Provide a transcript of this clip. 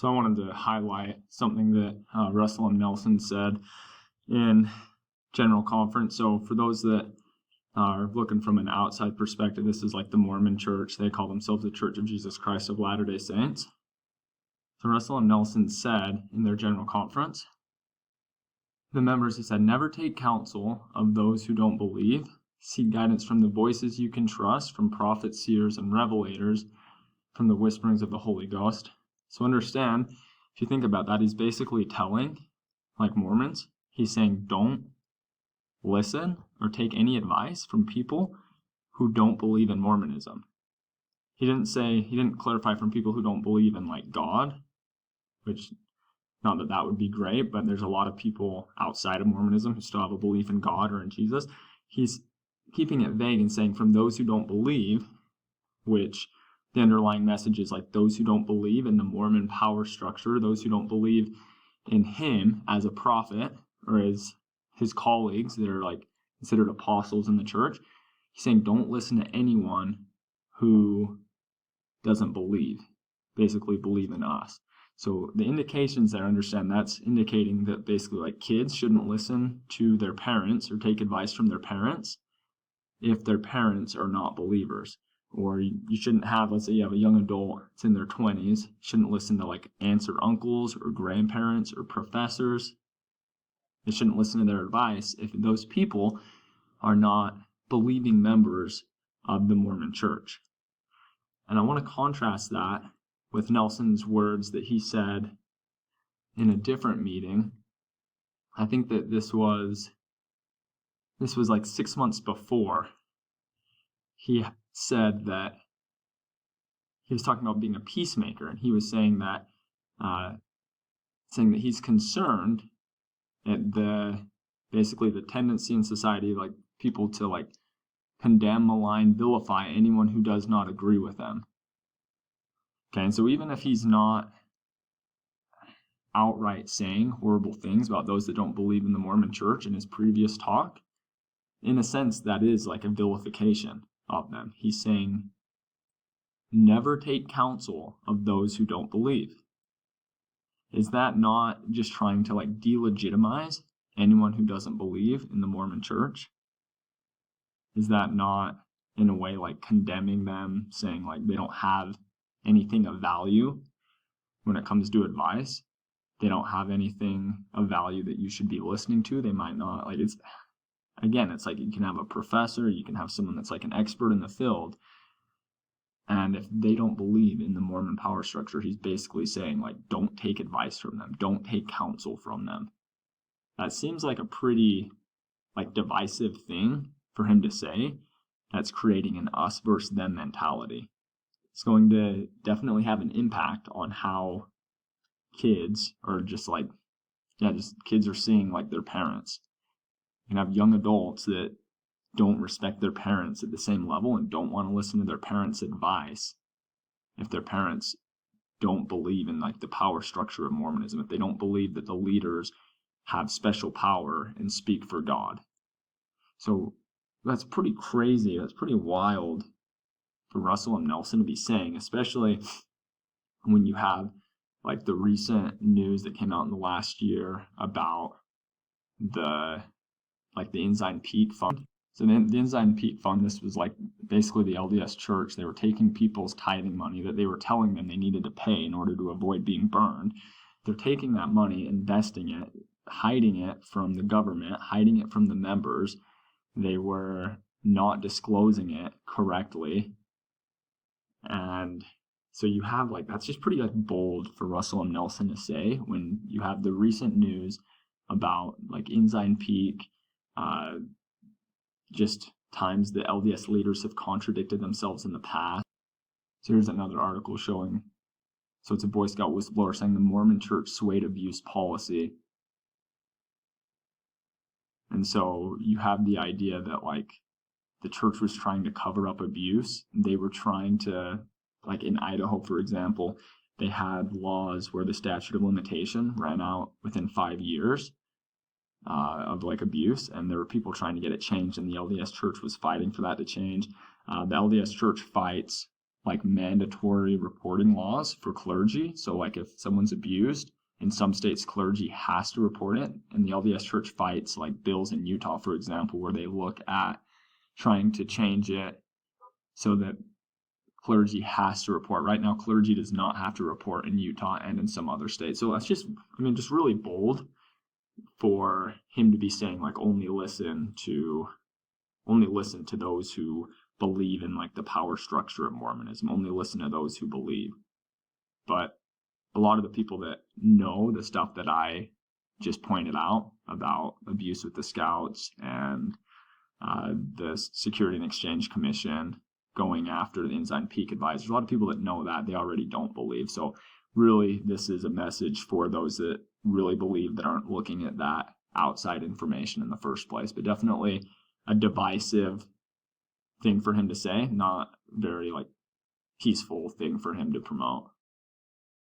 So I wanted to highlight something that Russell and Nelson said in General Conference. So for those that are looking from an outside perspective, this is like the Mormon Church. They call themselves the Church of Jesus Christ of Latter-day Saints. So Russell and Nelson said in their General Conference, the members, he said, never take counsel of those who don't believe. Seek guidance from the voices you can trust, from prophets, seers, and revelators, from the whisperings of the Holy Ghost. So understand, if you think about that, he's basically telling, like Mormons, he's saying don't listen or take any advice from people who don't believe in Mormonism. He didn't clarify from people who don't believe in like God, which, not that that would be great, but there's a lot of people outside of Mormonism who still have a belief in God or in Jesus. He's keeping it vague and saying from those who don't believe, which the underlying message is like those who don't believe in the Mormon power structure, those who don't believe in him as a prophet or as his colleagues that are like considered apostles in the church. He's saying don't listen to anyone who doesn't believe, basically believe in us. So the indications there, understand that's indicating that basically like kids shouldn't listen to their parents or take advice from their parents if their parents are not believers. Or you shouldn't have, let's say you have a young adult that's in their 20s, shouldn't listen to like aunts or uncles or grandparents or professors. They shouldn't listen to their advice if those people are not believing members of the Mormon Church. And I want to contrast that with Nelson's words that he said in a different meeting. I think that this was like 6 months before. He said that he was talking about being a peacemaker, and he was saying that he's concerned at basically the tendency in society, like people to like condemn, malign, vilify anyone who does not agree with them. Okay, and so even if he's not outright saying horrible things about those that don't believe in the Mormon Church in his previous talk, in a sense that is like a vilification of them. He's saying never take counsel of those who don't believe. Is that not just trying to like delegitimize anyone who doesn't believe in the Mormon Church? Is that not in a way like condemning them, saying like they don't have anything of value when it comes to advice? They don't have anything of value that you should be listening to. They might not, like, it's like you can have a professor, you can have someone that's like an expert in the field, and if they don't believe in the Mormon power structure, he's basically saying like don't take advice from them, don't take counsel from them. That seems like a pretty like divisive thing for him to say. That's creating an us versus them mentality. It's going to definitely have an impact on how kids are just kids are seeing like their parents. You can have young adults that don't respect their parents at the same level and don't want to listen to their parents' advice if their parents don't believe in like the power structure of Mormonism, if they don't believe that the leaders have special power and speak for God. So that's pretty crazy. That's pretty wild for Russell and Nelson to be saying, especially when you have like the recent news that came out in the last year about the Ensign Peak fund. So the Ensign Peak fund, this was like basically the LDS Church. They were taking people's tithing money that they were telling them they needed to pay in order to avoid being burned. They're taking that money, investing it, hiding it from the government, hiding it from the members. They were not disclosing it correctly. And so you have like, that's just pretty like bold for Russell and Nelson to say when you have the recent news about like Ensign Peak, just times the LDS leaders have contradicted themselves in the past. So here's another article showing, so it's a Boy Scout whistleblower saying the Mormon Church swayed abuse policy. And so you have the idea that like the church was trying to cover up abuse. They were trying to, like in Idaho, for example, they had laws where the statute of limitation ran out within 5 years of like abuse, and there were people trying to get it changed, and the LDS Church was fighting for that to change. The LDS Church fights like mandatory reporting laws for clergy. So like if someone's abused, in some states clergy has to report it, and the LDS Church fights like bills in Utah, for example, where they look at trying to change it so that clergy has to report. Right now, clergy does not have to report in Utah and in some other states. So that's just, just really bold for him to be saying like only listen to those who believe in like the power structure of Mormonism, only listen to those who believe. But a lot of the people that know the stuff that I just pointed out about abuse with the Scouts and the Security and Exchange Commission going after the Ensign Peak advisors, a lot of people that know that, they already don't believe. So really, this is a message for those that really believe that aren't looking at that outside information in the first place. But definitely a divisive thing for him to say, not very like peaceful thing for him to promote.